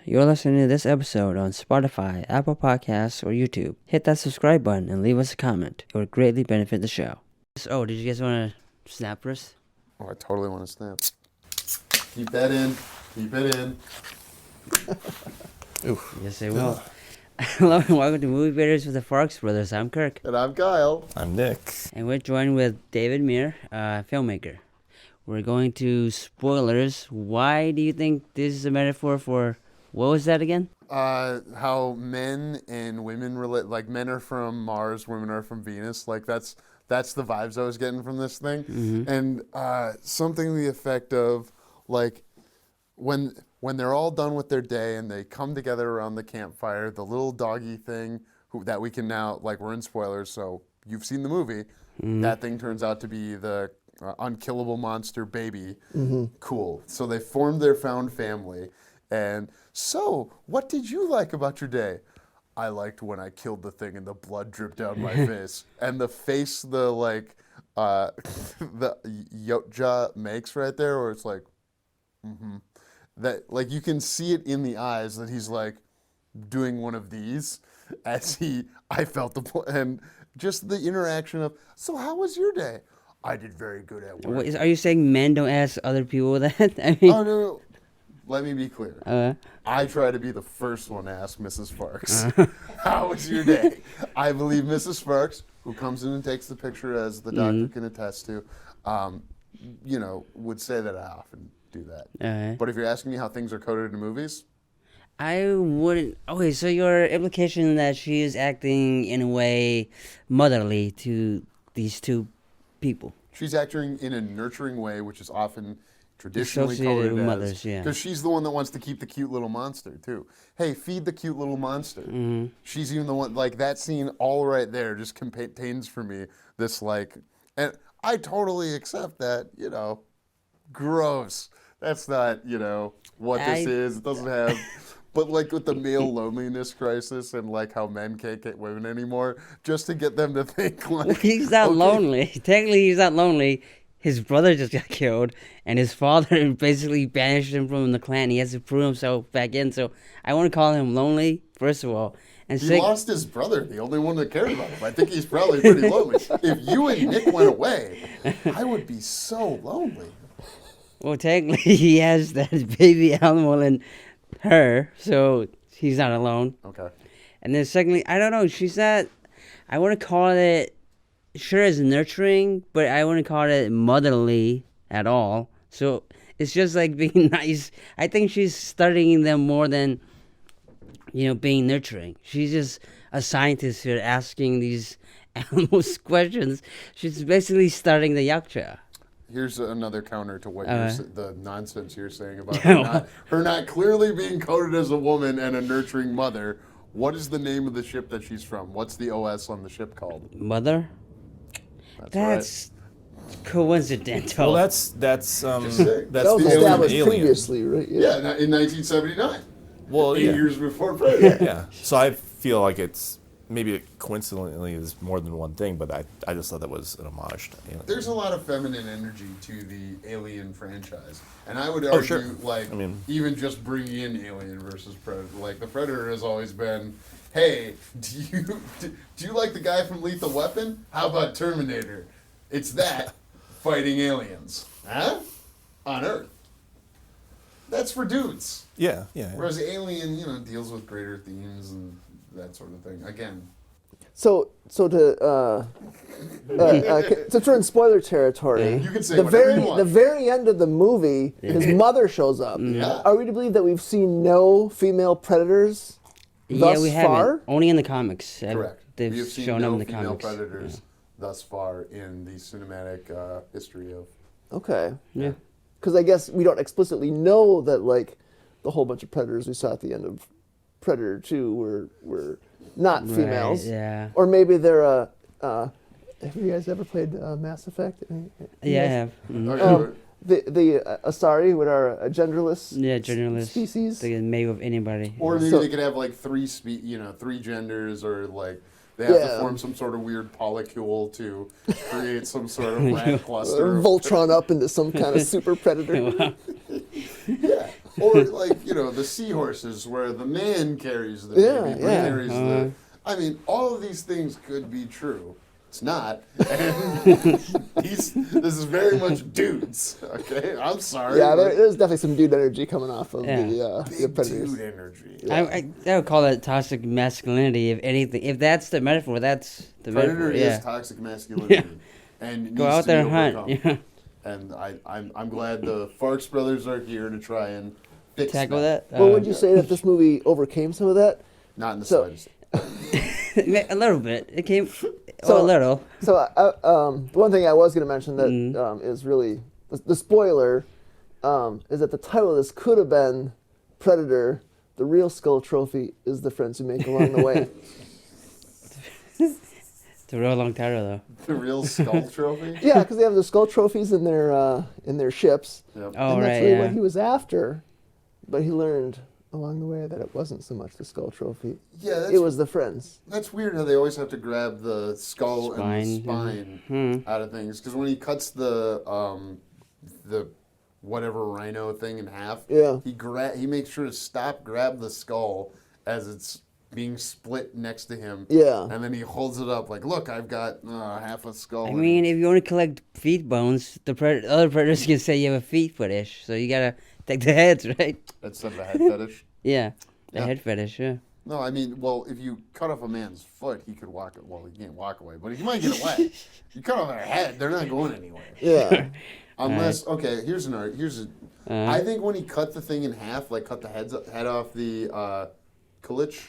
You're listening to this episode on Spotify, Apple Podcasts, or YouTube. Hit that subscribe button and leave us a comment. It would greatly benefit the show. Oh, did you guys want to snap for us? Oh, I totally want to snap. Keep that in. Keep it in. Oof. Yes, I will. Hello and welcome to Movie Beaters with the Farx brothers. I'm Kirk. And I'm Kyle. I'm Nick. And we're joined with David Mair, filmmaker. We're going to spoilers. Why do you think this is a metaphor for, what was that again? How men and women relate, like men are from Mars, women are from Venus. Like that's the vibes I was getting from this thing. Mm-hmm. And something to the effect of like when they're all done with their day and they come together around the campfire, the little doggy thing that we can now, like we're in spoilers, so you've seen the movie, that thing turns out to be the unkillable monster baby. Mm-hmm. Cool. So they formed their found family. And so, what did you like about your day? I liked when I killed the thing and the blood dripped down my face. And the face the Yotja makes right there, where it's like, that like you can see it in the eyes that he's like doing one of these as I felt and just the interaction of, so how was your day? I did very good at work. Wait, are you saying men don't ask other people that? I mean, oh no. Let me be clear. I try to be the first one to ask Mrs. Farx, how was your day? I believe Mrs. Farx, who comes in and takes the picture, as the doctor can attest to, would say that I often do that. But if you're asking me how things are coded in movies, I wouldn't. Okay, so your implication that she is acting in a way motherly to these two people. She's acting in a nurturing way, which is often traditionally associated coded with as, mothers, yeah. Because she's the one that wants to keep the cute little monster too. Hey, feed the cute little monster. Mm-hmm. She's even the one, like that scene all right there just contains for me this like, and I totally accept that, gross. That's not, what this is. It doesn't have, but like with the male loneliness crisis and like how men can't get women anymore, just to get them to think like. He's not lonely. Technically, he's not lonely. His brother just got killed, and his father basically banished him from the clan. He has to prove himself back in. So I want to call him lonely, first of all. And he lost his brother, the only one that cared about him. I think he's probably pretty lonely. If you and Nick went away, I would be so lonely. Well, technically, he has that baby animal in her, so he's not alone. Okay. And then secondly, I don't know, she's not, I want to call it, sure it's nurturing, but I wouldn't call it motherly at all. So it's just like being nice. I think she's studying them more than, being nurturing. She's just a scientist here asking these animals questions. She's basically studying the yaksha. Here's another counter to what the nonsense you're saying about her not clearly being coded as a woman and a nurturing mother. What is the name of the ship that she's from? What's the OS on the ship called? Mother? That's right. Coincidental. Well, that's that was established previously, right? Yeah, in 1979. Well, 8 years before Predator. Yeah. So I feel like it's maybe coincidentally is more than one thing, but I just thought that was an homage to Alien. There's a lot of feminine energy to the Alien franchise, and I would argue, even just bringing in Alien versus Predator, like the Predator has always been, hey, do you like the guy from Lethal Weapon? How about Terminator? It's that fighting aliens, huh? On Earth. That's for dudes. Yeah. Whereas Alien, deals with greater themes and that sort of thing. Again. So to since we're in spoiler territory, you can say whatever you want. The very end of the movie, his mother shows up. Yeah. Are we to believe that we've seen no female predators thus we far? haven't. Only in the comics. Correct. They've we have seen shown no them in the female comics. predators thus far in the cinematic history of. Okay. Yeah. Because I guess we don't explicitly know that like the whole bunch of predators we saw at the end of Predator 2 were not females. Yeah. Or maybe they're have you guys ever played Mass Effect? Yeah, I have. Mm-hmm. The Asari, what are genderless? Yeah, genderless species. They can mate with anybody. Or maybe they could have like three genders, or like they have to form some sort of weird polycule to create some sort of rat cluster. Voltron up into some kind of super predator. Yeah. Or like, the seahorses where the man carries the baby, carries the. I mean, all of these things could be true. It's not. And this is very much dudes. Okay, I'm sorry. Yeah, there's definitely some dude energy coming off of the big predators. dude energy. I would call that toxic masculinity. If anything, if that's the metaphor, that's the Predator metaphor. is toxic masculinity, and it Go needs out to there be and overcome. hunt. Yeah. And I'm glad the Farx brothers are here to try and fix Tackle that. Well, would you say that this movie overcame some of that? Not in the So- slightest. A little bit. It came. So- a little. So, the one thing I was going to mention that is really the spoiler is that the title of this could have been Predator. The real skull trophy is the friends you make along the way. It's a real long title though. The real skull trophy. Yeah, because they have the skull trophies in their ships, Yep. Oh and that's right. really Yeah. what he was after. But he learned along the way that it wasn't so much the skull trophy; Yeah, it was the friends. that's weird how they always have to grab the skull and the Spine, spine out of things. Because when he cuts the whatever rhino thing in half, Yeah. he makes sure to grab the skull as it's being split next to him. Yeah. And then he holds it up like, look, I've got half a skull. I in mean, each." if you want to collect feet bones, the other predators can say you have a feet fetish, so you gotta take the heads, right? Instead of a head fetish. Yeah, the Yeah. head fetish. Yeah. No, I mean, well, if you cut off a man's foot, he could walk. Well, he can't walk away, but he might get away. You cut off their head, they're not going anywhere. Yeah. Unless, okay, I think when he cut the thing in half, like cut the head off the calich.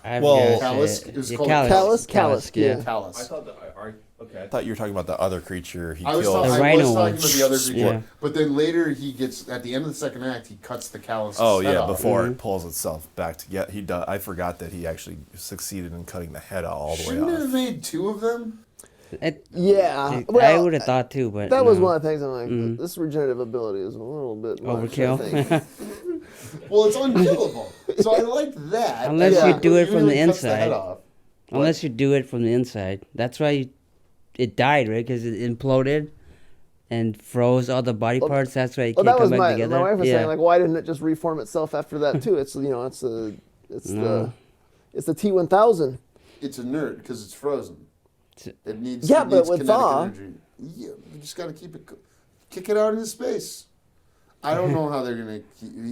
Well, Callus. It was called Callus, yeah. Callus. I thought you were talking about the other creature he I was, killed. talking, The I was rhino talking one. about the other creature, Yeah. but then later he gets at the end of the second act, he cuts the callus. Oh head yeah, off. before it pulls itself back together. He does. I forgot that he actually succeeded in cutting the head all the way Shouldn't it have off. made two of them? Yeah. I Well, would have thought too, but that was no. one of the things I'm like, this regenerative ability is a little bit much, I think. Overkill. Well, it's unkillable, so I like that. Unless And you do it even from though the he cuts inside. head off. Unless you do it from the inside. That's why it died, right? Because it imploded and froze all the body parts. That's why it Well, can't that was come back my together. wife was yeah. saying, like, why didn't it just reform itself after that too? It's it's No. the T-1000. It's inert because it's frozen. It needs Yeah, it but needs with kinetic thaw- energy. Yeah, you just got to kick it out into space. I don't know how they're gonna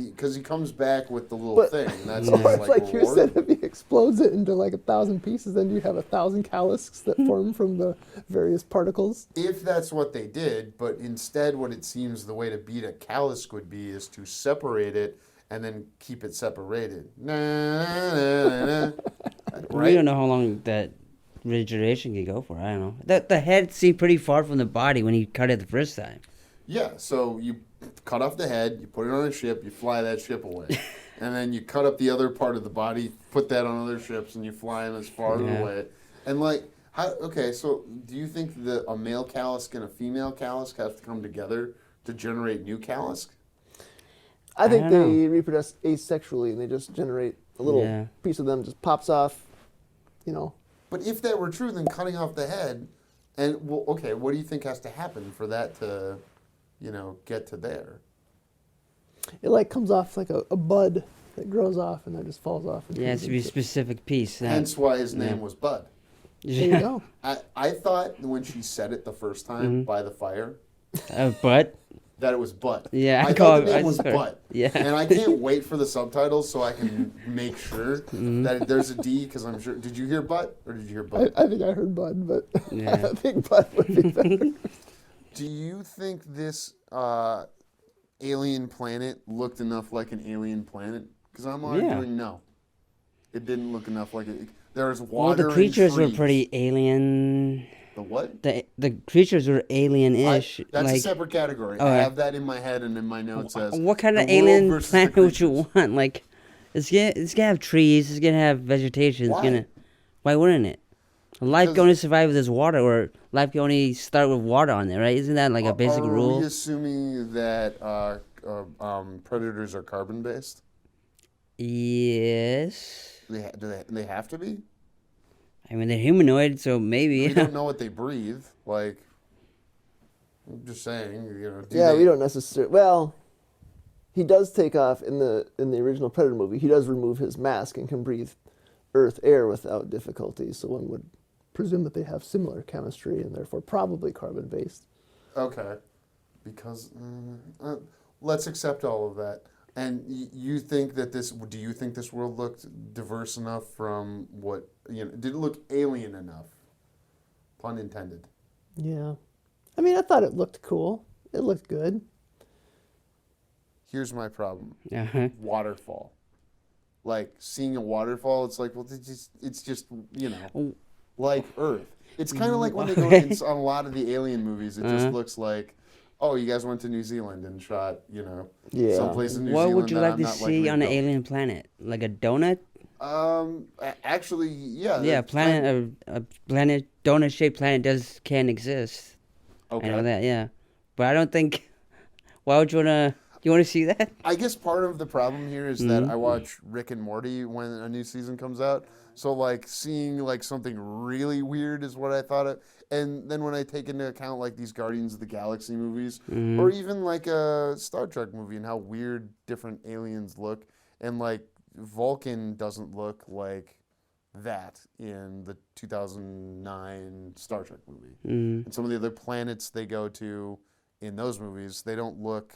because he comes back with the little But- thing. And that's Or his, it's like you reward. said, if he explodes it into like 1,000 pieces, then you have 1,000 callusks that form from the various particles. If that's what they did, but instead, what it seems the way to beat a callus would be is to separate it and then keep it separated. Right? We don't know how long that regeneration can go for. I don't know. The head seemed pretty far from the body when he cut it the first time. Yeah, so you cut off the head, you put it on a ship, you fly that ship away. And then you cut up the other part of the body, put that on other ships, and you fly them as far Yeah. away. And okay, so do you think that a male callus and a female callus have to come together to generate new callus? I think don't they know. reproduce asexually, and they just generate a little Yeah. piece of them just pops off, you know. But if that were true, then cutting off the head, and well, okay, what do you think has to happen for that to, get to there? It like comes off like a bud that grows off and then just falls off. And Yeah, it has turns to be a into- specific piece. Hence why his name was Bud. There you go. I thought when she said it the first time by the fire But that it was Bud. Yeah, I I call thought the it- name I was swear. Bud. Yeah. And I can't wait for the subtitles so I can make sure that there's a D because I'm sure. Did you hear Bud or did you hear Bud? I think I heard bud, but Yeah. I think bud would be better. Do you think this alien planet looked enough like an alien planet? Because I'm arguing no. It didn't look enough like it. There's well, water. the creatures and were trees. pretty alien. The what? The creatures were alien-ish. That's a like, separate category. I Alright. have that in my head and in my notes as what kind of the world alien versus planet the would you creatures. want? Like, it's gonna have trees. It's gonna have vegetation. Why? Why wouldn't it? Life can Because- only survive with this water, or life can only start with water on there, right? Isn't that like a basic Are rule? we assuming that predators are carbon based? Yes. They have to be? I mean, they're humanoid, so maybe. We don't know what they breathe. Like, I'm just saying. Yeah, we don't necessarily. Well, he does take off in the original Predator movie. He does remove his mask and can breathe Earth air without difficulty. So one would presume that they have similar chemistry and therefore probably carbon based. Okay, because let's accept all of that. And you think that do you think this world looked diverse enough from what, did it look alien enough? Pun intended. Yeah. I mean, I thought it looked cool. It looked good. Here's my problem. Uh-huh. Waterfall. Like, seeing a waterfall, it's like, well, it's just like Earth. It's kind of like when they go on a lot of the alien movies, it just looks like, oh, you guys went to New Zealand and shot, someplace in New Zealand. What would you like I'm to not see likely on to an go. alien planet? Like a donut? Actually, yeah. Yeah, a planet, donut-shaped planet can exist. Okay. I know that, yeah. But I don't think, why would you want to see that? I guess part of the problem here is that I watch Rick and Morty when a new season comes out. So, like, seeing, like, something really weird is what I thought of. And then when I take into account, like, these Guardians of the Galaxy movies, or even, like, a Star Trek movie and how weird different aliens look, and, like, Vulcan doesn't look like that in the 2009 Star Trek movie. And some of the other planets they go to in those movies, they don't look...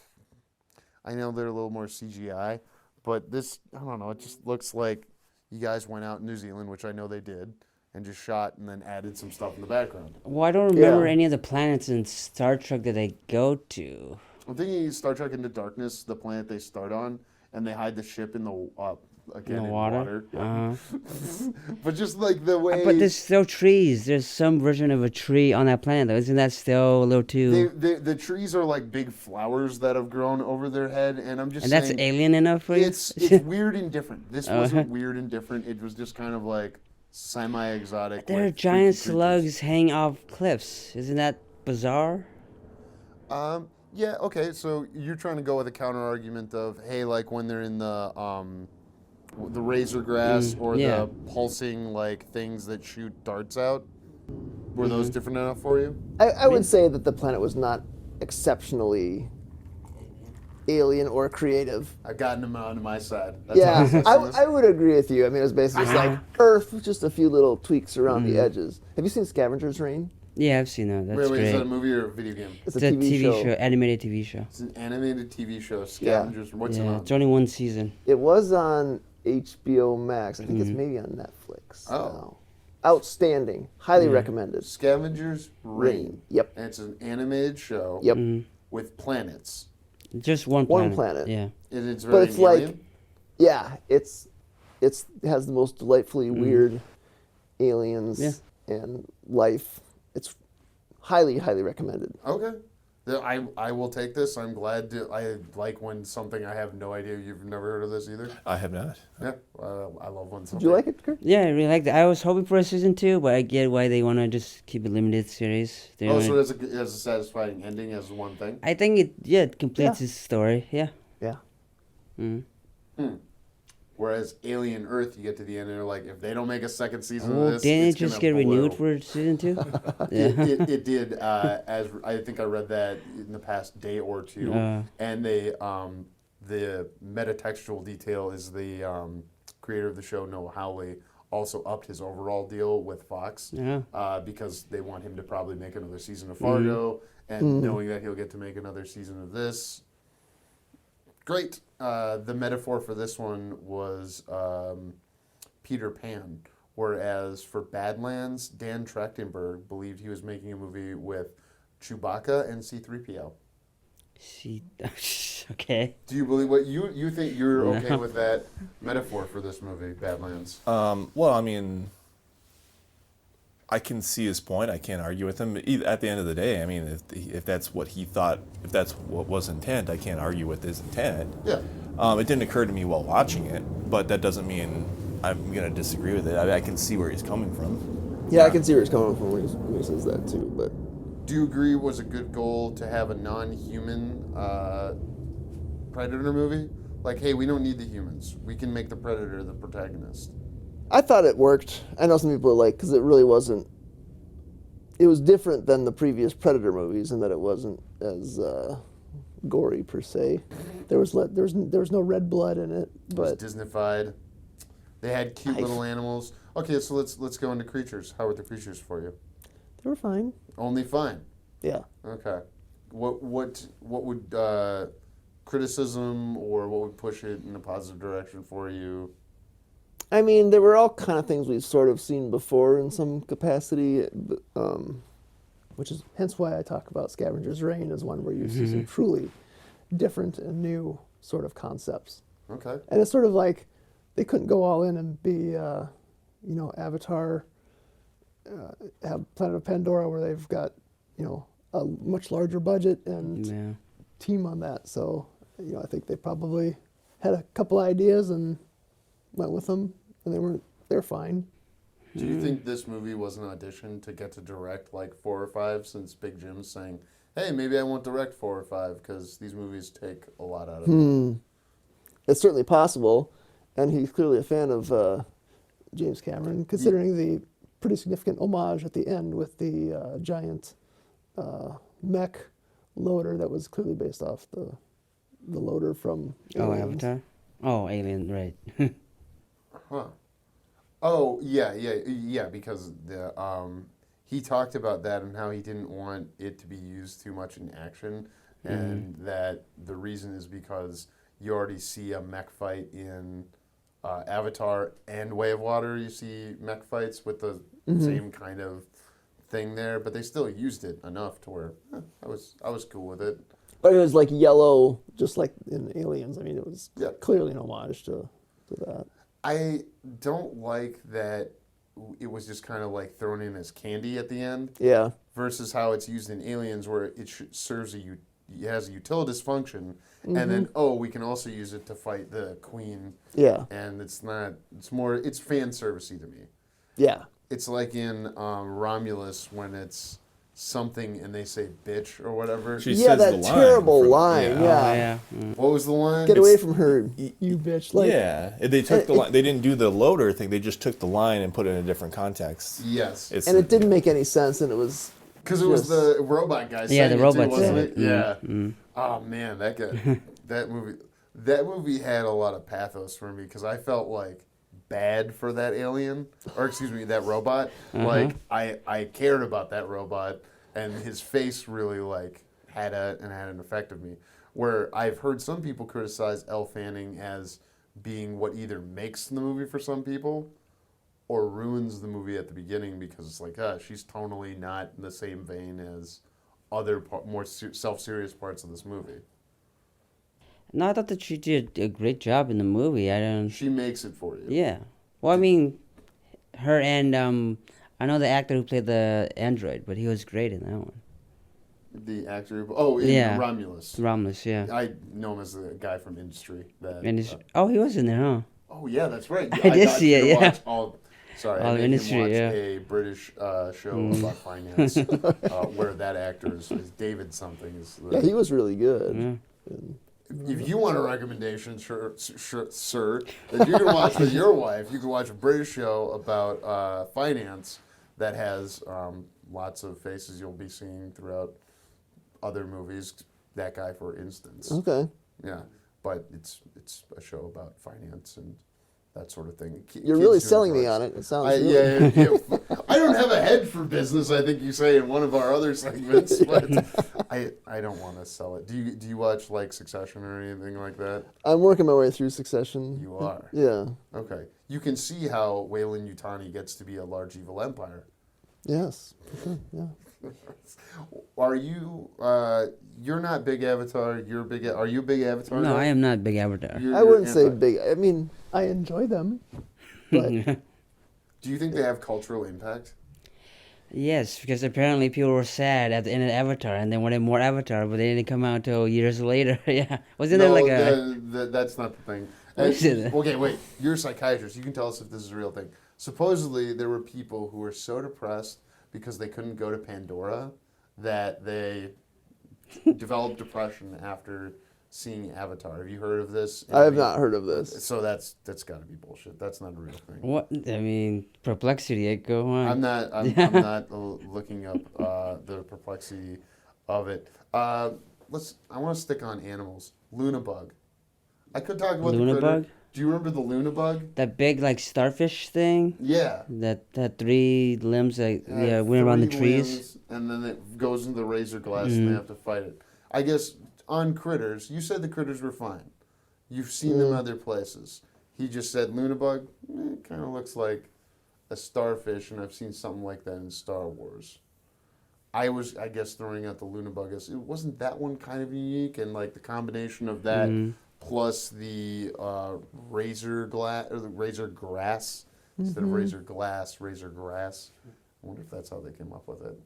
I know they're a little more CGI, but this, I don't know, it just looks like you guys went out in New Zealand, which I know they did, and just shot and then added some stuff in the background. Well, I don't remember any of the planets in Star Trek that they go to. I'm thinking Star Trek Into Darkness, the planet they start on, and they hide the ship in the water. Yeah. But just like the way... But there's still trees. There's some version of a tree on that planet, though. Isn't that still a little too... The trees are like big flowers that have grown over their head, and I'm just And saying... that's alien enough for you? It's weird and different. This wasn't weird and different. It was just kind of like semi-exotic. There are like, giant freaky slugs creatures. hanging off cliffs. Isn't that bizarre? Yeah, okay, so you're trying to go with a counter-argument of, hey, like when they're in the razor grass or yeah. the pulsing, like, things that shoot darts out, were those different enough for you? I would say that the planet was not exceptionally alien or creative. I've gotten them onto my side. That's Yeah, how this. I would agree with you. I mean, it was basically just like Earth with just a few little tweaks around the edges. Have you seen Scavenger's Reign? Yeah, I've seen that. That's Wait, great. is that a movie or a video game? It's It's a TV show, animated TV show. It's an animated TV show, Scavengers. What's it Yeah, on? it's only one season. It was on HBO Max. I think it's maybe on Netflix. Oh. now. Outstanding. Highly recommended. Scavengers Reign. Rain. Yep. And it's an animated show Yep. with planets. Just one One planet. planet. Yeah. And it's But very it's like, alien. yeah, it has the most delightfully weird aliens and life. It's highly, highly recommended. Okay. I will take this. I'm glad I like when something I have no idea. You've never heard of this either? I have not. Yeah. I love when something... Did you like it, Kirk? Yeah, I really liked it. I was hoping for a season 2, but I get why they want to just keep a limited series. They Oh, wanna- so it has a satisfying ending as one thing? I think it completes its story. Yeah. Yeah. Whereas Alien Earth, you get to the end and they're like, if they don't make a second season Well, of this, didn't it it's just gonna get renewed blow. for season 2? It did. As I think I read that in the past day or two, and they the metatextual detail is the creator of the show, Noah Hawley, also upped his overall deal with Fox because they want him to probably make another season of Fargo, and knowing that he'll get to make another season of this. Great. The metaphor for this one was Peter Pan, whereas for Badlands, Dan Trachtenberg believed he was making a movie with Chewbacca and C-3PO. Okay. Do you believe what you think? You're okay with that metaphor for this movie, Badlands? Well, I mean, I can see his point. I can't argue with him. At the end of the day, I mean, if that's what he thought, if that's what was intent, I can't argue with his intent. Yeah. It didn't occur to me while watching it, but that doesn't mean I'm going to disagree with it. I can see where he's coming from. Yeah, I can see where he's coming from when he says that too. But Do you agree it was a good goal to have a non-human Predator movie? Like, hey, we don't need the humans. We can make the Predator the protagonist. I thought it worked. I know some people are like, because it really wasn't. It was different than the previous Predator movies in that it wasn't as gory per se. There was no red blood in it, It was but Disneyfied. They had cute little animals. Okay, so let's go into creatures. How were the creatures for you? they were fine. Only fine. Yeah. Okay. What would criticism or what would push it in a positive direction for you? I mean, there were all kind of things we've sort of seen before in some capacity, which is hence why I talk about Scavenger's Reign as one where you see some truly different and new sort of concepts. Okay. And it's sort of like they couldn't go all in and be, Avatar, have Planet of Pandora where they've got, a much larger budget and Yeah. team on that. So, I think they probably had a couple ideas and went with them, and they're fine. Do you think this movie was an audition to get to direct like 4 or 5, since Big Jim's saying, hey, maybe I won't direct 4 or 5 because these movies take a lot out of me? It's certainly possible, and he's clearly a fan of James Cameron, considering the pretty significant homage at the end with the giant mech loader that was clearly based off the loader from Oh, Aliens. Avatar. Oh, Alien, right. Huh. Oh, yeah, because he talked about that and how he didn't want it to be used too much in action, and that the reason is because you already see a mech fight in Avatar and Way of Water. You see mech fights with the same kind of thing there, but they still used it enough to where I was cool with it. But it was like yellow, just like in Aliens. I mean, it was Yeah. clearly an homage to that. I don't like that it was just kind of like thrown in as candy at the end. Yeah. Versus how it's used in Aliens, where it serves it has a utilitous function, and then we can also use it to fight the queen. Yeah. And it's fan servicey to me. Yeah. It's like in Romulus when it's something and they say bitch or whatever. She Yeah, says that the line terrible from- line. Oh, Yeah. yeah. What was the line? Get away from her, you bitch. Like, yeah, they took the line. They didn't do the loader thing. They just took the line and put it in a different context. Yes. It's and it didn't make any sense, and it was Because it was just- the robot guy saying Yeah, the it robot too, wasn't said it? it. Yeah. Oh man, that guy, that movie had a lot of pathos for me because I felt like bad for that alien, or excuse me, that robot. Like I cared about that robot, and his face really like had an effect of me. Where I've heard some people criticize Elle Fanning as being what either makes the movie for some people or ruins the movie at the beginning because it's like, she's tonally not in the same vein as other more self-serious parts of this movie. No, I thought that she did a great job in the movie. I don't. She makes it for you. Yeah. Well, I mean, her and I know the actor who played the android, but he was great in that one. The actor, in Yeah. Romulus. Romulus, yeah. I know him as the guy from Industry. That. And oh, he was in there, huh? Oh yeah, that's right. I did got see you it, to yeah. watch I All made Industry, him watch yeah. a British show about finance, where that actor is David something. yeah, he was really good. Yeah. If you want a recommendation, sir, that you can watch with your wife, you can watch a British show about finance that has lots of faces you'll be seeing throughout other movies. That guy, for instance. Okay. Yeah, but it's a show about finance and that sort of thing. You're really selling me on it. It sounds really... Yeah. I don't have a head for business, I think you say in one of our other segments, but I don't want to sell it. Do you watch like Succession or anything like that? I'm working my way through Succession. You are? Yeah. Okay. You can see how Wayland Yutani gets to be a large evil empire. Yes. For sure. Yeah. Are you, you're not big Avatar, are you a big Avatar? No, guy? I am not a big Avatar. I wouldn't say big. I mean, I enjoy them, but Do you think they have cultural impact? Yes, because apparently people were sad at the end of Avatar, and they wanted more Avatar, but they didn't come out until years later. Yeah, wasn't there like a? That's not the thing. What is it? Okay, wait. You're a psychiatrist. You can tell us if this is a real thing. Supposedly, there were people who were so depressed because they couldn't go to Pandora that they developed depression after seeing Avatar. Have you heard of this? I have not heard of this. So that's got to be bullshit. That's not a real thing. What? I mean, perplexity. Go on. I'm not looking up the perplexity of it. I want to stick on animals. Lunabug. I could talk about the Lunabug? critter. Do you remember the Lunabug? That big like starfish thing. Yeah. That 3 limbs that Had went around the 3 trees. limbs, and then it goes into the razor glass, and they have to fight it. I guess on critters, you said the critters were fine. You've seen them other places. He just said Lunabug. It kind of looks like a starfish, and I've seen something like that in Star Wars. I guess, throwing out the Lunabug as it wasn't that one kind of unique, and like the combination of that plus the razor glass or the razor grass instead of razor glass, razor grass. I wonder if that's how they came up with it.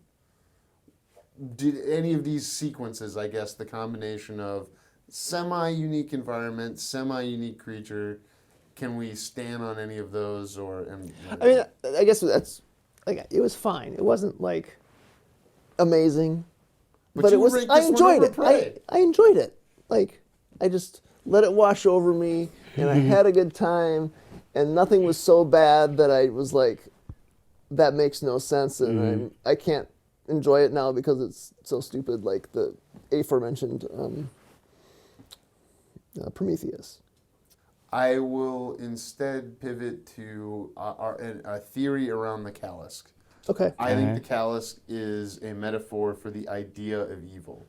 Did any of these sequences, I guess, the combination of semi-unique environment, semi-unique creature, can we stand on any of those? I mean, I guess that's like it was fine. It wasn't like amazing, but it was. I enjoyed it. I enjoyed it. Like I just let it wash over me, and I had a good time, and nothing was so bad that I was like, that makes no sense, and I can't enjoy it now because it's so stupid, like the aforementioned Prometheus. I will instead pivot to a theory around the Callisk. Okay. I think the Callisk is a metaphor for the idea of evil,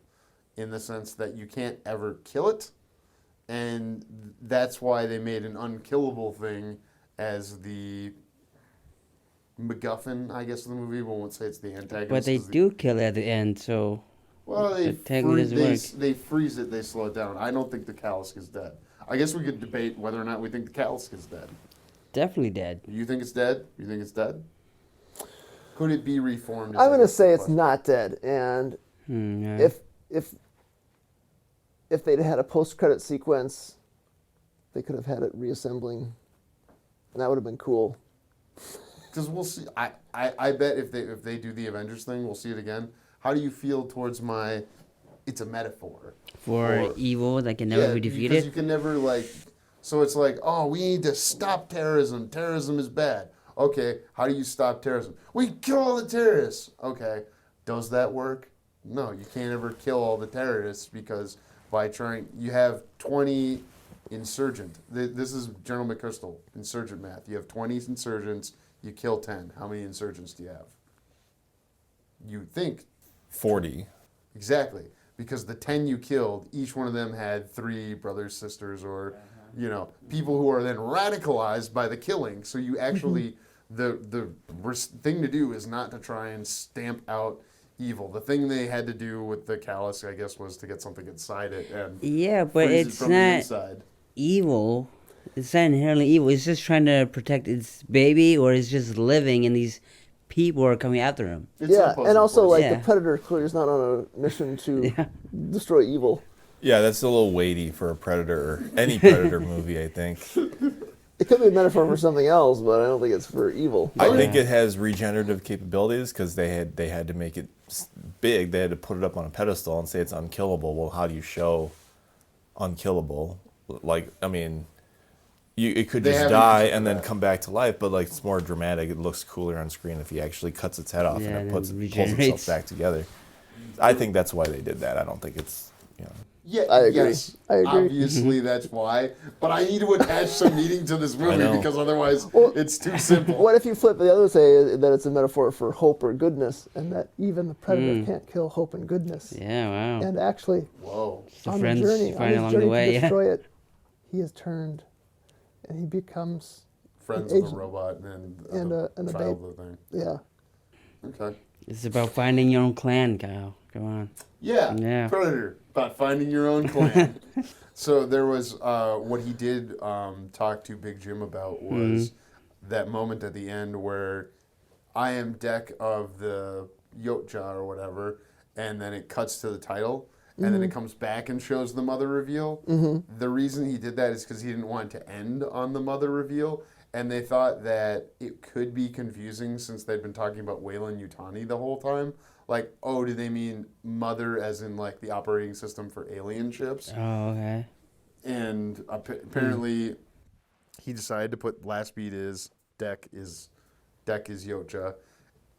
in the sense that you can't ever kill it, and that's why they made an unkillable thing as the MacGuffin, I guess, of the movie. We won't say it's the antagonist. But they do kill it at the end, so. Well, they freeze it, they slow it down. I don't think the Callisk is dead. I guess we could debate whether or not we think the Callisk is dead. Definitely dead. You think it's dead? You think it's dead? Could it be reformed? I'm going to say it's not dead, and if they'd had a post-credit sequence, they could have had it reassembling, and that would have been cool. Because we'll see. I bet if they do the Avengers thing, we'll see it again. How do you feel towards my? It's a metaphor for evil that can never be defeated. Because you can never So it's like, oh, we need to stop terrorism. Terrorism is bad. Okay, how do you stop terrorism? We kill all the terrorists. Okay, does that work? No, you can't ever kill all the terrorists because by trying, you have 20 insurgent. This is General McChrystal, insurgent math. You have 20 insurgents, you kill 10. How many insurgents do you have? You think 40. Exactly, because the 10 you killed, each one of them had 3 brothers, sisters, or people who are then radicalized by the killing. So you actually, the thing to do is not to try and stamp out evil. The thing they had to do with the Callisk, I guess, was to get something inside it and but freeze it's it from not the inside. Evil. It's not inherently evil. It's just trying to protect its baby, or it's just living, and these people are coming after him. And also the Predator clearly is not on a mission to destroy evil. Yeah, that's a little weighty for a Predator, any Predator movie, I think. It could be a metaphor for something else, but I don't think it's for evil. I think it has regenerative capabilities because they had to make it big. They had to put it up on a pedestal and say it's unkillable. Well, how do you show unkillable? It could just die and then come back to life, but it's more dramatic. It looks cooler on screen if he actually cuts its head off and it pulls itself back together. I think that's why they did that. I don't think it's Yeah, I agree. Yes, I agree. Obviously, that's why. But I need to attach some meaning to this movie because otherwise it's too simple. What if you flip the other say that it's a metaphor for hope or goodness, and that even the Predator can't kill hope and goodness? Yeah, wow. And actually, The on friends the journey, along to the way, destroy it, he has turned, and he becomes friends of the robot and a child of the thing. Yeah. Okay. It's about finding your own clan, Kyle. Come on. Yeah. Predator. About finding your own clan. So there was what he did talk to Big Jim about was that moment at the end where I am deck of the Yotja or whatever, and then it cuts to the title, and then it comes back and shows the mother reveal. The reason he did that is because he didn't want it to end on the mother reveal, and they thought that it could be confusing since they'd been talking about Weyland-Yutani the whole time. Do they mean mother as in the operating system for alien ships? Oh, okay. And apparently he decided to put last beat is deck is Yotja,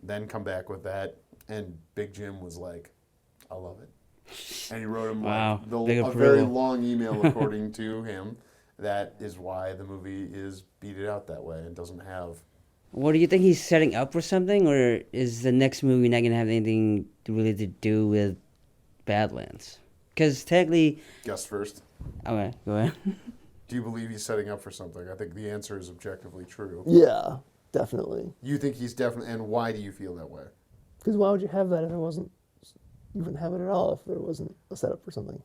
then come back with that, and Big Jim was like, I love it. And he wrote him Wow, like big a very approval. long email, according to him. That is why the movie is beated out that way and doesn't have. What do you think he's setting up for something, or is the next movie not gonna have anything really to do with Badlands? Because technically, Guess first. okay, go ahead. Do you believe he's setting up for something? I think the answer is objectively true. Yeah, definitely. You think he's definitely, and why do you feel that way? Because why would you have that if it wasn't? You wouldn't have it at all if there wasn't a setup for something.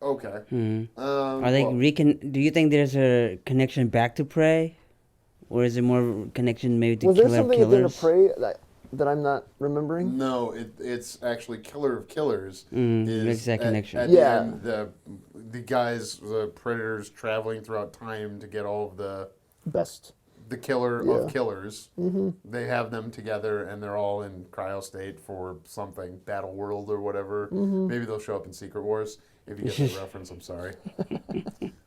Okay. Are they do you think there's a connection back to Prey, or is it more connection maybe to Was there Killer of something at the end of Killers? Prey that I'm not remembering? No, it's actually Killer of Killers. Makes that connection. At Yeah. the end, the guys, the predators traveling throughout time to get all of the killer Yeah. of killers. They have them together, and they're all in cryo state for something, Battle World or whatever. Maybe they'll show up in Secret Wars. If you get the reference, I'm sorry.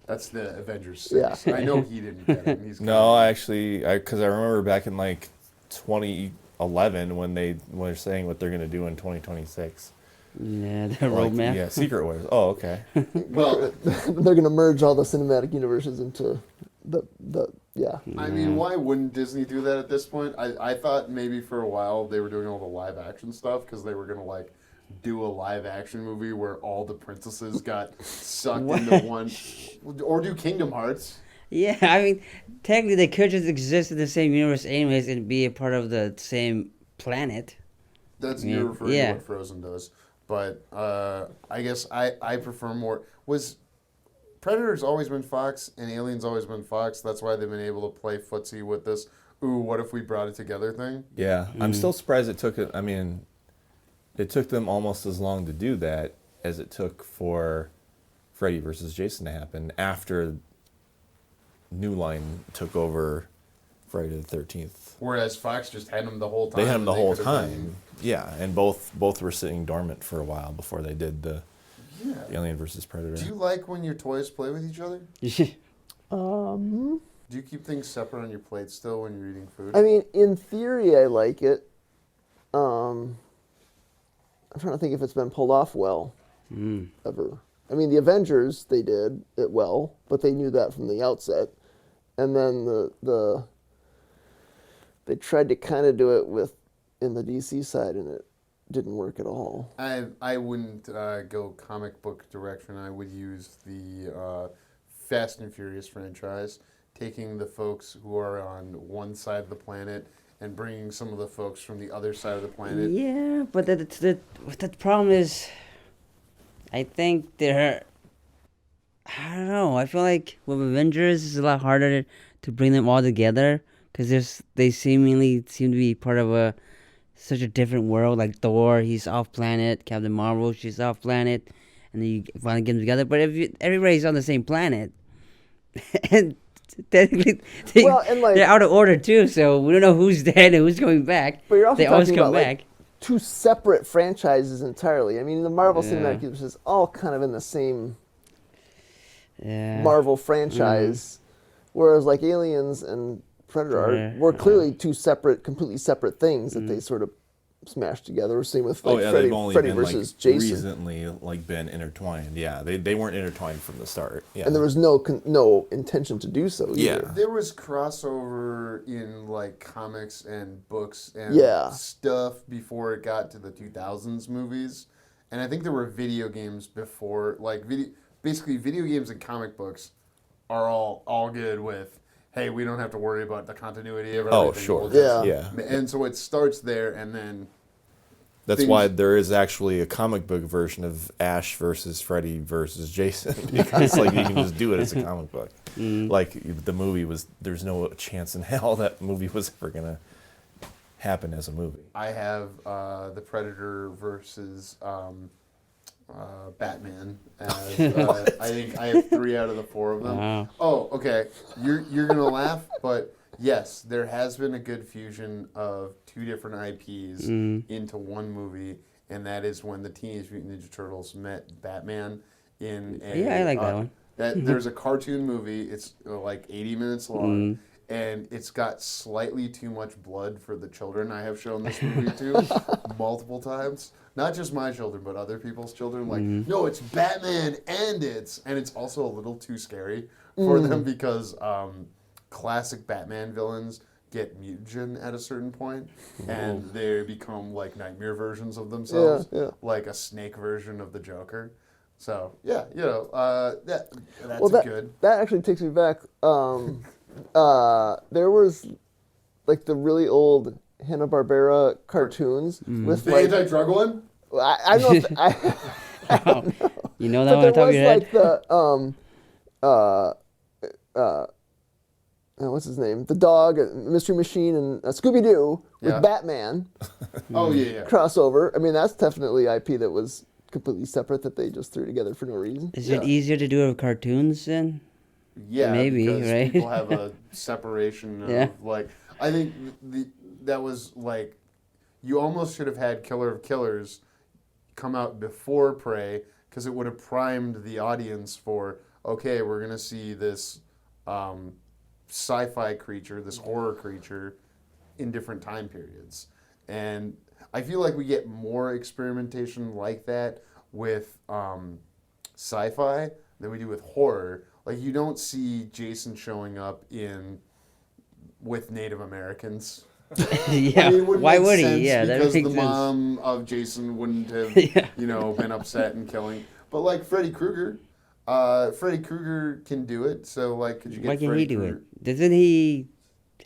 That's the Avengers 6. Yeah. I know he didn't get it. He's No, because I remember back in like 2011 when they were saying what they're going to do in 2026. Yeah, the Like, roadmap. yeah, Secret Wars. Oh, okay. Well, They're going to merge all the cinematic universes into the yeah. I mean, why wouldn't Disney do that at this point? I thought maybe for a while they were doing all the live action stuff because they were going to like do a live action movie where all the princesses got sucked into one, or do Kingdom Hearts. Yeah, I mean, technically they could just exist in the same universe anyways and be a part of the same planet. That's Yeah. you're referring Yeah. to what Frozen does, but I guess I prefer more. Was Predator's always been Fox and Alien's always been Fox. That's why they've been able to play footsie with this. Ooh, what if we brought it together thing? Yeah, I'm still surprised it took it. I mean, it took them almost as long to do that as it took for Freddy versus Jason to happen after New Line took over Friday the 13th. Whereas Fox just had him the whole time. They had him the and whole could've time. Yeah, and both were sitting dormant for a while before they did the Yeah. Alien versus Predator. Do you like when your toys play with each other? Um, Do you keep things separate on your plate still when you're eating food? I mean, in theory, I like it. I'm trying to think if it's been pulled off well ever. I mean, the Avengers, they did it well, but they knew that from the outset. And then they tried to kind of do it in the DC side, and it didn't work at all. I wouldn't go comic book direction. I would use the Fast and Furious franchise, taking the folks who are on one side of the planet and bringing some of the folks from the other side of the planet. Yeah, but the problem is, I think I don't know. I feel like with Avengers, it's a lot harder to bring them all together because they seemingly seem to be part of such a different world. Like Thor, he's off planet. Captain Marvel, she's off planet, and then you finally get them together. But if everybody's on the same planet, and technically they're out of order too, so we don't know who's dead and who's coming back. But you're also they always talking come about back. like two separate franchises entirely. I mean, the Marvel Cinematic Universe is all kind of in the same Marvel franchise, whereas like Aliens and Predator were clearly two completely separate things that they sort of smashed together. Same with like they've only Freddy been versus like Jason. recently like been intertwined. Yeah, they weren't intertwined from the start. Yeah, And there was no intention to do so either. Yeah. There was crossover in like comics and books and stuff before it got to the 2000s movies, and I think there were video games before. Like basically, video games and comic books are all good with. Hey, we don't have to worry about the continuity of everything. Oh, sure. Yeah. And so it starts there, and then that's why there is actually a comic book version of Ash versus Freddy versus Jason because like you can just do it as a comic book. Like the movie there's no chance in hell that movie was ever gonna happen as a movie. I have the Predator versus Batman. As, I think I have 3 out of the 4 of them. Wow. Oh, okay. You're gonna laugh, but yes, there has been a good fusion of 2 different IPs into one movie, and that is when the Teenage Mutant Ninja Turtles met Batman in a. Yeah, I like that one. There's a cartoon movie. It's like 80 minutes long, and it's got slightly too much blood for the children I have shown this movie to multiple times. Not just my children, but other people's children. Like, no, it's Batman, and it's also a little too scary for them because classic Batman villains get mutagen at a certain point, and they become like nightmare versions of themselves, like a snake version of the Joker. So yeah, that's good. That actually takes me back. There was like the really old Hanna-Barbera cartoons with The like anti-drug one? I don't know. If, I don't know. You know that But one on top of there your was head? like the what's his name? The dog, Mystery Machine, and Scooby-Doo with Batman Oh yeah. crossover. I mean, that's definitely IP that was completely separate that they just threw together for no reason. Is it easier to do it with cartoons then? Yeah, Maybe, because right? people have a separation of like. I think that was like, you almost should have had Killer of Killers come out before Prey, because it would have primed the audience for, okay, we're gonna see this sci-fi creature, this horror creature, in different time periods, and I feel like we get more experimentation like that with sci-fi than we do with horror. Like, you don't see Jason showing up with Native Americans. Yeah, I mean, it wouldn't why make would he? sense Yeah, that because makes the sense. mom of Jason wouldn't have, been upset and killing. But like Freddy Krueger can do it. So like, could you get Why can't Freddy he do Krueger? it? Doesn't he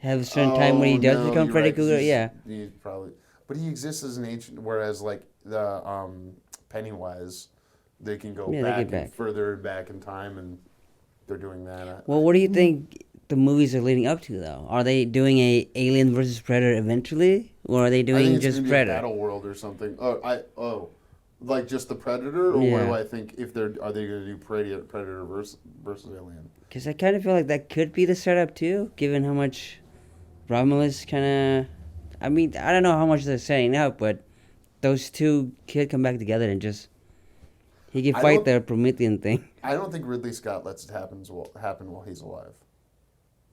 have a certain time when he does no, become you're Freddy right, 'cause Krueger? Yeah. he's probably, but he exists as an ancient. Whereas like the Pennywise, they can go further back in time, and they're doing that. Well, what do you think the movies are leading up to, though? Are they doing a Alien versus Predator eventually, or are they I doing think it's just gonna be Predator? a Battle World or something. Like just the Predator, or what do I think? Are they going to do Predator versus Alien? Because I kind of feel like that could be the setup too, given how much Romulus kind of. I mean, I don't know how much they're setting up, but those two could come back together and just. He can fight the Promethean thing. I don't think Ridley Scott lets it happen while he's alive.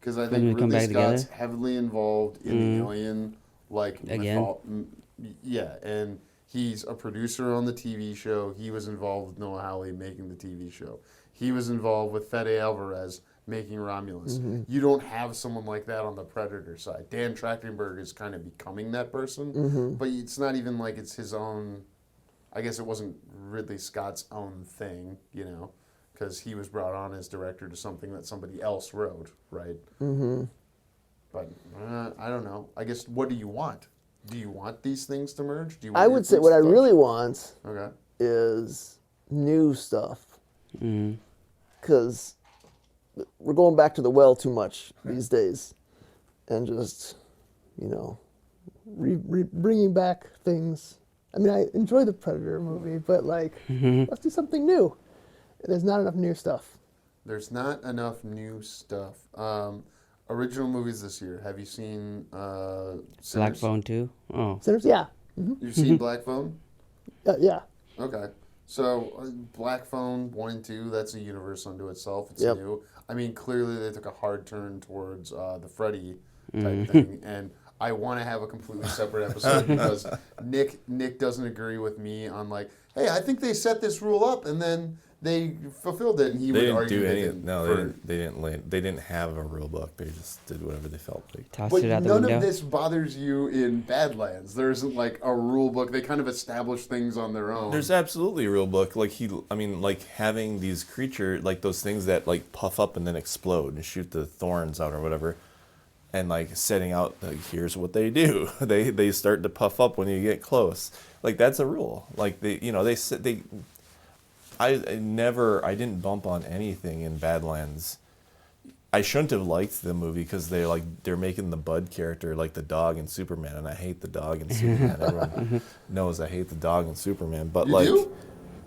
Because I When we think come Ridley back Scott's together? heavily involved in the Alien, like Again? and he's a producer on the TV show. He was involved with Noah Hawley making the TV show. He was involved with Fede Alvarez making Romulus. You don't have someone like that on the Predator side. Dan Trachtenberg is kind of becoming that person, but it's not even like it's his own. I guess it wasn't Ridley Scott's own thing, because he was brought on as director to something that somebody else wrote, right? Mm-hmm. But I don't know. I guess, what do you want? Do you want these things to merge? Do you want I would say what I really want is new stuff. Because we're going back to the well too much these days. And just, bringing back things. I mean, I enjoy the Predator movie, but like, let's do something new. There's not enough new stuff. There's not enough new stuff. Original movies this year. Have you seen Sinners? Black Phone too? Oh. Sinners? Yeah. You've seen Black Phone? Yeah. Okay. So Black Phone 1 and 2, that's a universe unto itself. It's new. I mean, clearly they took a hard turn towards the Freddy type thing, and I want to have a completely separate episode because Nick doesn't agree with me on like, hey, I think they set this rule up and then they fulfilled it, and he would argue they didn't have a rule book. They just did whatever they felt like. Tossed But it out the none window. of this bothers you in Badlands. There isn't like a rule book. They kind of establish things on their own. There's absolutely a rule book. Like having these like those things that like puff up and then explode and shoot the thorns out or whatever, and like setting out like here's what they do. They start to puff up when you get close. Like that's a rule. Like I didn't bump on anything in Badlands. I shouldn't have liked the movie because they're making the Bud character like the dog in Superman, and I hate the dog in Superman. Everyone knows I hate the dog in Superman, but You do?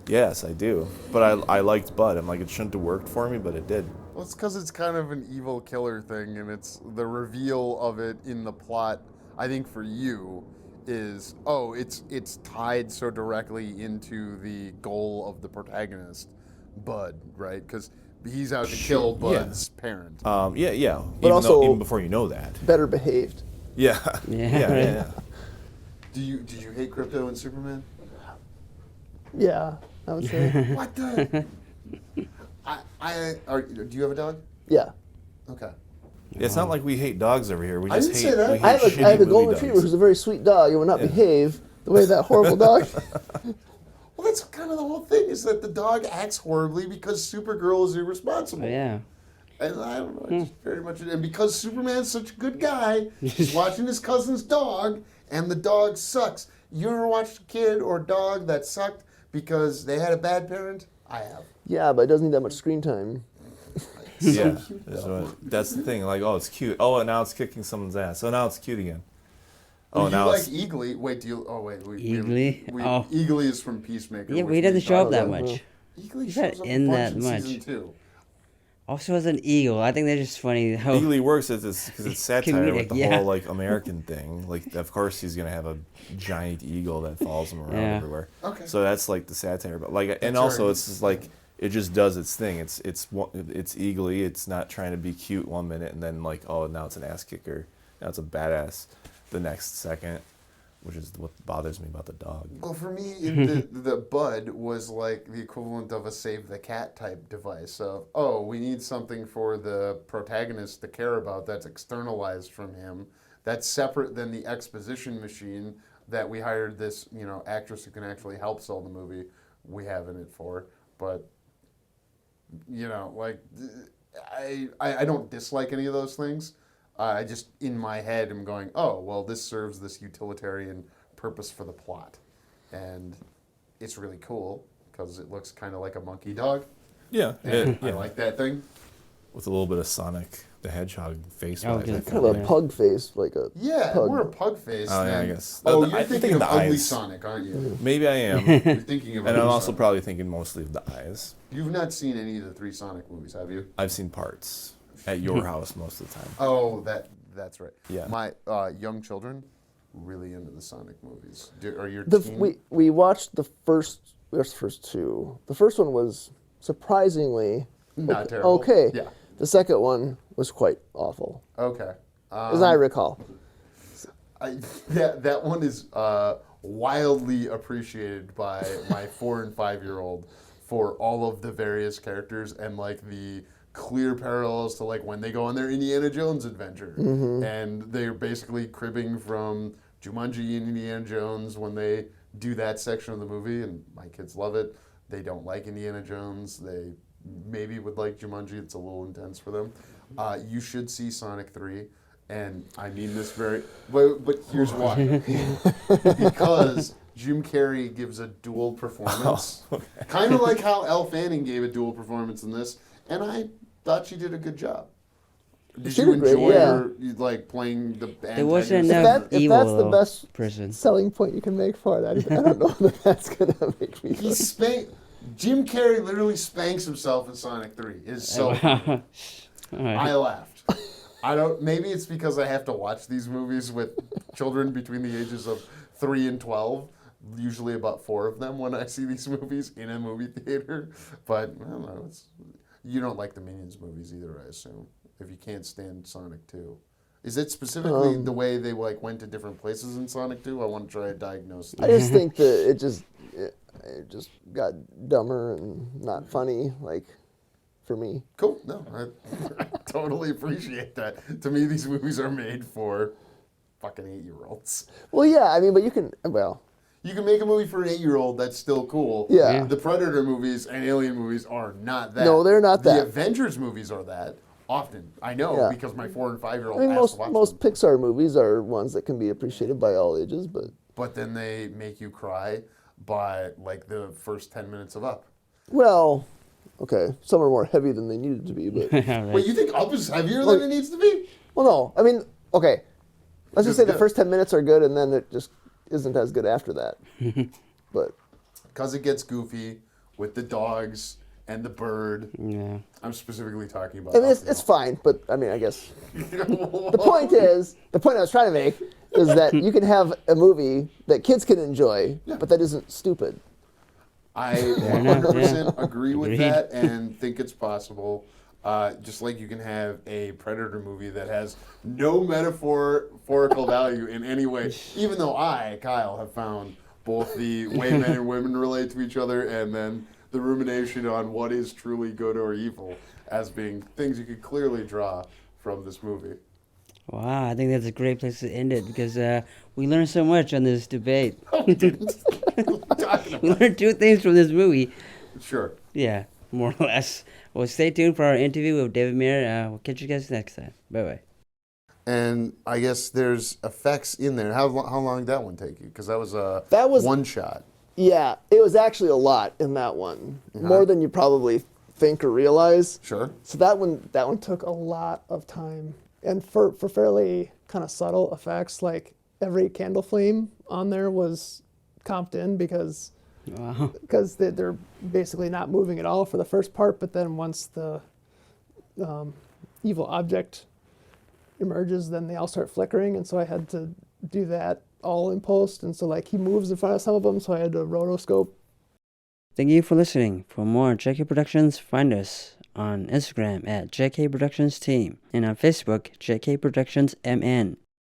yes, I do. But I liked Bud. I'm like, it shouldn't have worked for me, but it did. Well, it's because it's kind of an evil killer thing, and it's the reveal of it in the plot. I think for you is it's tied so directly into the goal of the protagonist, Bud, right? Because he's out to kill Bud's parent. Yeah. But also- even before you know that. Better behaved. Yeah. Yeah. Yeah. Did you hate Crypto and Superman? Yeah, I would say. What the? Do you have a dog? Yeah. Okay. It's not like we hate dogs over here. We I just didn't hate. say that. We hate I have shitty a movie golden dogs. retriever who's a very sweet dog and will not behave the way that horrible dog. Well, that's kind of the whole thing, is that the dog acts horribly because Supergirl is irresponsible. Yeah. And I don't know, it's very much, and because Superman's such a good guy, he's watching his cousin's dog, and the dog sucks. You ever watched a kid or dog that sucked because they had a bad parent? I have. Yeah, but it doesn't need that much screen time. Yeah, cute, that's the thing. Like, oh, it's cute. Oh, and now it's kicking someone's ass. So now it's cute again. Oh, You now like it's Eagly. Wait, do you? Oh, wait. Eagly? Oh. Eagly is from Peacemaker. Yeah, but which he doesn't we show up talked that about. much. Eagly He's not shows up in a bunch that in much. season 2. Also, as an eagle, I think they're just funny. How Eagly works because it's satire with the Comedic, yeah. whole like American thing. Like, of course he's gonna have a giant eagle that follows him around Yeah. everywhere. Okay. So that's like the satire, but like, and That's also right. it's just like it just does its thing. It's Eagly. It's not trying to be cute one minute and then like, oh, now it's an ass kicker. Now it's a badass the next second, which is what bothers me about the dog. Well, for me, the Bud was like the equivalent of a save the cat type device of, oh, we need something for the protagonist to care about that's externalized from him, that's separate than the exposition machine that we hired this, actress who can actually help sell the movie. We have in it for, but I don't dislike any of those things. I just, in my head, am going, oh, well, this serves this utilitarian purpose for the plot. And it's really cool because it looks kind of like a monkey dog. Yeah, And I like that thing. with a little bit of Sonic the Hedgehog face. Oh, vibes, good. I think. Kind of a pug face, like a Yeah, pug. we're a pug face. Oh, yeah, I then. guess. Oh, I you're think thinking of the Ugly eyes. Sonic, aren't you? Maybe I am. You're thinking of And Ugly I'm also Sonic. probably thinking mostly of the eyes. You've not seen any of the 3 Sonic movies, have you? I've seen parts at your house most of the time. Oh, that's right. Yeah. My young children, really into the Sonic movies. Are your The, teen? we watched the first 2. The first one was surprisingly Not terrible. okay. Yeah. The second one was quite awful, Okay. as I recall. That one is wildly appreciated by my 4 and 5-year-old for all of the various characters and like the clear parallels to like when they go on their Indiana Jones adventure, and they're basically cribbing from Jumanji and Indiana Jones when they do that section of the movie, and my kids love it. They don't like Indiana Jones. They maybe would like Jumanji. It's a little intense for them. You should see Sonic 3, and I mean this very, but here's why. Because Jim Carrey gives a dual performance, kind of like how Elle Fanning gave a dual performance in this, and I thought she did a good job. Did She you did great, enjoy yeah. her like playing the antagonist? There wasn't If enough if evil that's the though, best person. selling point you can make for it, I don't know that that's gonna make me. Jim Carrey literally spanks himself in Sonic 3. It's so All right. I laughed. Maybe it's because I have to watch these movies with children between the ages of 3 and 12. Usually about 4 of them when I see these movies in a movie theater. But I don't know. You don't like the Minions movies either, I assume. If you can't stand Sonic 2. Is it specifically the way they like went to different places in Sonic 2? I want to try to diagnose I that. just think that it just got dumber and not funny, like for me. Cool. No, I totally appreciate that. To me, these movies are made for fucking 8-year-olds. Well, yeah, I mean, but you can You can make a movie for an 8-year-old that's still cool. Yeah. Yeah. The Predator movies and Alien movies are not that. No, they're not the that. The Avengers movies are that. Often. I know Yeah. because my 4 and 5-year-old I mean, has to watch most them. Pixar movies are ones that can be appreciated by all ages, but But then they make you cry by like the first 10 minutes of Up. well, okay, some are more heavy than they needed to be, but All right. Wait, you think Up is heavier than it needs to be? well, no, I mean, okay, let's just Just say the good. first 10 minutes are good, and then it just isn't as good after that. But Because it gets goofy with the dogs and the bird. Yeah. I'm specifically talking about I mean, Up it's now. fine, but I mean, I guess the point I was trying to make is that you can have a movie that kids can enjoy, but that isn't stupid. I enough, 100% agree with Agreed. that and think it's possible. Just like you can have a Predator movie that has no metaphorical value in any way, even though I, Kyle, have found both the way men and women relate to each other and then the rumination on what is truly good or evil as being things you could clearly draw from this movie. Wow, I think that's a great place to end it because we learned so much on this debate. We didn't. Talking We about. learned 2 things from this movie. Sure. Yeah, more or less. Well, stay tuned for our interview with David Mair. We'll catch you guys next time. Bye-bye. And I guess there's effects in there. How long did that one take you? Because that was a one shot. Yeah, it was actually a lot in that one, more than you probably think or realize. Sure. So that one took a lot of time, and for fairly kind of subtle effects, like every candle flame on there was comped in because Wow. they're basically not moving at all for the first part, but then once the evil object emerges, then they all start flickering, and so I had to do that all in post, and so like he moves in front of some of them, so I had to rotoscope. Thank you for listening. For more JK Productions, find us on Instagram at JK Productions Team and on Facebook, JK Productions MN.